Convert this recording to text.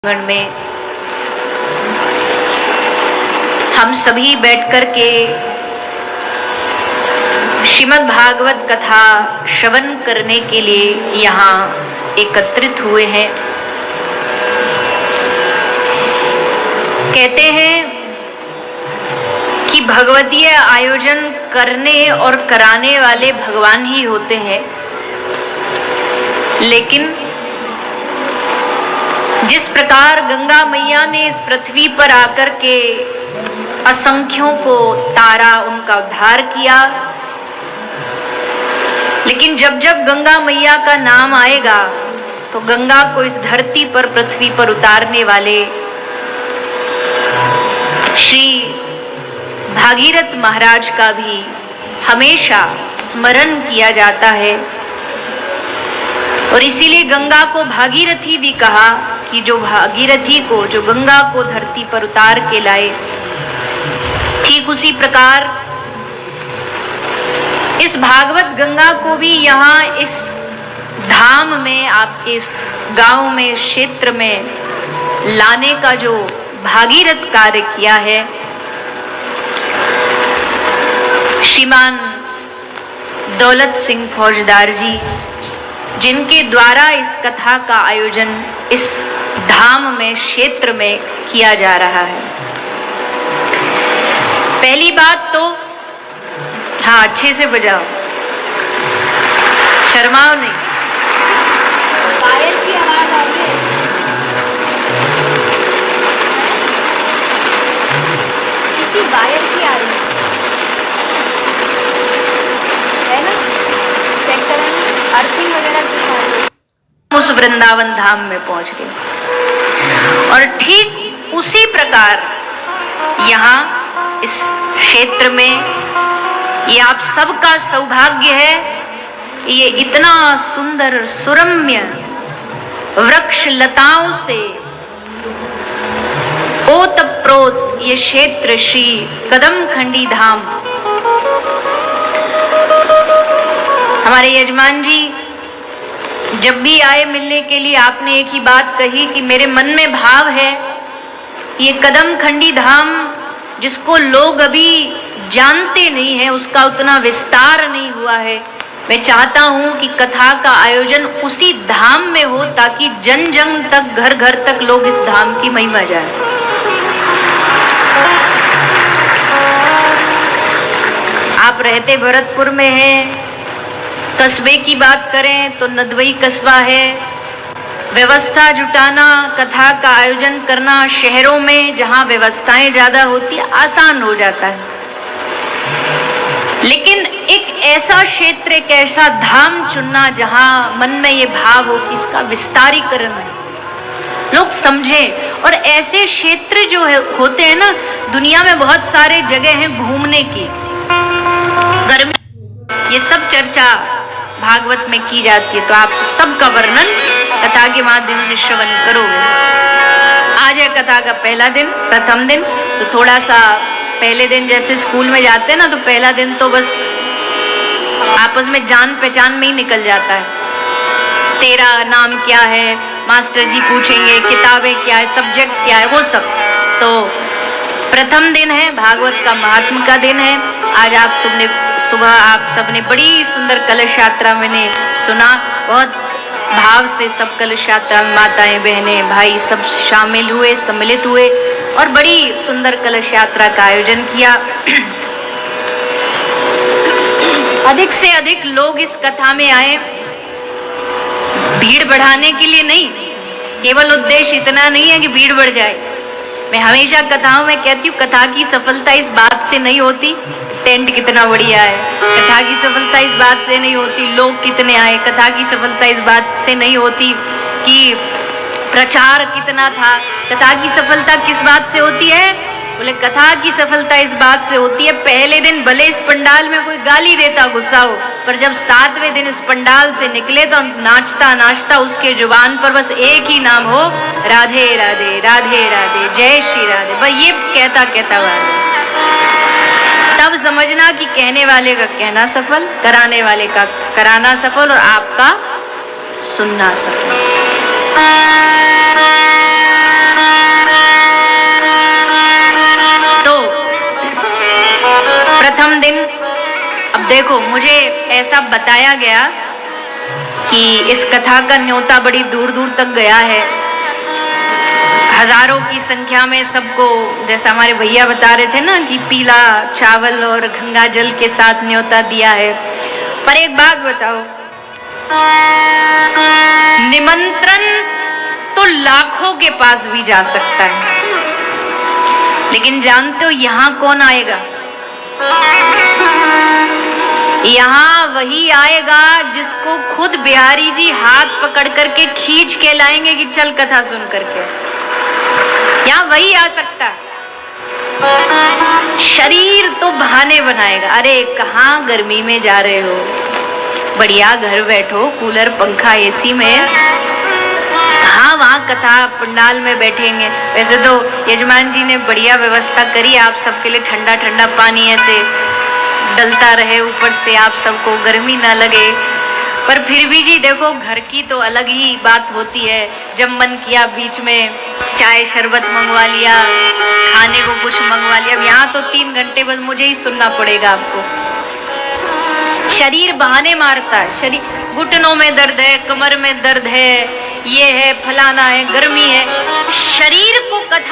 में हम सभी बैठकर के श्रीमद् भागवत कथा श्रवण करने के लिए यहाँ एकत्रित हुए हैं। कहते हैं कि भगवतीय आयोजन करने और कराने वाले भगवान ही होते हैं, लेकिन जिस प्रकार गंगा मैया ने इस पृथ्वी पर आकर के असंख्यों को तारा, उनका उद्धार किया, लेकिन जब जब गंगा मैया का नाम आएगा तो गंगा को इस धरती पर, पृथ्वी पर उतारने वाले श्री भागीरथ महाराज का भी हमेशा स्मरण किया जाता है। और इसीलिए गंगा को भागीरथी भी कहा कि जो भागीरथी को, जो गंगा को धरती पर उतार के लाए। ठीक उसी प्रकार इस भागवत गंगा को भी यहाँ इस धाम में, आपके इस गांव में, क्षेत्र में लाने का जो भागीरथ कार्य किया है श्रीमान दौलत सिंह फौजदार जी, जिनके द्वारा इस कथा का आयोजन इस धाम में, क्षेत्र में किया जा रहा है। पहली बात तो हाँ, अच्छे से बजाओ, शर्माओ नहीं। वायर की आवाज आ रही है, किसी वायर की आ रही है ना, सेक्टर है ना, अर्थिंग वगैरह की। उस वृंदावन धाम में पहुंच गए। और ठीक उसी प्रकार यहाँ इस क्षेत्र में ये आप सबका सौभाग्य है, ये इतना सुंदर सुरम्य वृक्ष लताओं से ओतप्रोत ये क्षेत्र श्री कदमखंडी धाम। हमारे यजमान जी जब भी आए मिलने के लिए, आपने एक ही बात कही कि मेरे मन में भाव है, ये कदमखंडी धाम जिसको लोग अभी जानते नहीं हैं, उसका उतना विस्तार नहीं हुआ है। मैं चाहता हूं कि कथा का आयोजन उसी धाम में हो, ताकि जन जन तक, घर घर तक लोग इस धाम की महिमा जाने। आप रहते भरतपुर में हैं, कस्बे की बात करें तो नदवई कस्बा है। व्यवस्था जुटाना, कथा का आयोजन करना शहरों में जहां व्यवस्थाएं ज्यादा होती है, आसान हो जाता है। लेकिन एक ऐसा क्षेत्र, एक ऐसा धाम चुनना जहां मन में ये भाव हो कि इसका विस्तारीकरण है, लोग समझें। और ऐसे क्षेत्र जो होते हैं ना, दुनिया में बहुत सारे जगह हैं घूमने की, गर्मी, ये सब चर्चा भागवत में की जाती है, तो आप सबका वर्णन कथा के माध्यम से श्रवण करोगे। आज है कथा का पहला दिन, प्रथम दिन। तो थोड़ा सा पहले दिन जैसे स्कूल में जाते हैं ना, तो पहला दिन तो बस आपस में जान पहचान में ही निकल जाता है। तेरा नाम क्या है, मास्टर जी पूछेंगे, किताबें क्या है, सब्जेक्ट क्या है, वो सब। तो प्रथम दिन है, भागवत का महात्म का दिन है। आज आप सुबह आप सबने बड़ी सुंदर कलश यात्रा मैंने सुना, बहुत भाव से सब कलश यात्रा में माताएं, बहनें, भाई सब शामिल हुए, सम्मिलित हुए और बड़ी सुंदर कलश यात्रा का आयोजन किया। अधिक से अधिक लोग इस कथा में आए, भीड़ बढ़ाने के लिए नहीं, केवल उद्देश्य इतना नहीं है कि भीड़ बढ़ जाए। मैं हमेशा कथाओं में कहती हूँ, कथा की सफलता इस बात से नहीं होती टेंट कितना बढ़िया है, कथा की सफलता इस बात से नहीं होती लोग कितने आए, कथा की सफलता इस बात से नहीं होती कि प्रचार कितना था। कथा की सफलता किस बात से होती है? बोले कथा की सफलता इस बात से होती है, पहले दिन भले इस पंडाल में कोई गाली देता, गुस्सा हो, पर जब 7वें दिन इस पंडाल से निकले तो नाचता नाचता उसके जुबान पर बस एक ही नाम हो, राधे राधे राधे राधे, जय श्री राधे, बस ये कहता कहता हुआ, तब समझना कि कहने वाले का कहना सफल, कराने वाले का कराना सफल और आपका सुनना सफल। दिन, अब देखो मुझे ऐसा बताया गया कि इस कथा का न्योता बड़ी दूर दूर तक गया है, हजारों की संख्या में सबको, जैसा हमारे भैया बता रहे थे ना कि पीला चावल और गंगा जल के साथ न्योता दिया है। पर एक बात बताओ, निमंत्रण तो लाखों के पास भी जा सकता है, लेकिन जानते हो यहां कौन आएगा? यहां वही आएगा जिसको खुद बिहारी जी हाथ पकड़ करके खींच के लाएंगे कि चल कथा सुन करके। यहां वही आ सकता है। शरीर तो बहाने बनाएगा, अरे कहाँ गर्मी में जा रहे हो, बढ़िया घर बैठो कूलर पंखा एसी में, कहाँ वहां कथा पंडाल में बैठेंगे। वैसे तो यजमान जी ने बढ़िया व्यवस्था करी आप सबके लिए, ठंडा ठंडा पानी ऐसे डलता रहे ऊपर से, आप सबको गर्मी ना लगे। पर फिर भी जी देखो, घर की तो अलग ही बात होती है। जब मन किया बीच में चाय शरबत मंगवा लिया, खाने को कुछ मंगवा लिया। अब यहाँ तो 3 घंटे बस मुझे ही सुनना पड़ेगा आपको। शरीर बहाने मारता है, शरीर घुटनों में दर्द है, कमर में दर्द है, ये है फलाना है, गर्मी है। शरीर को कथा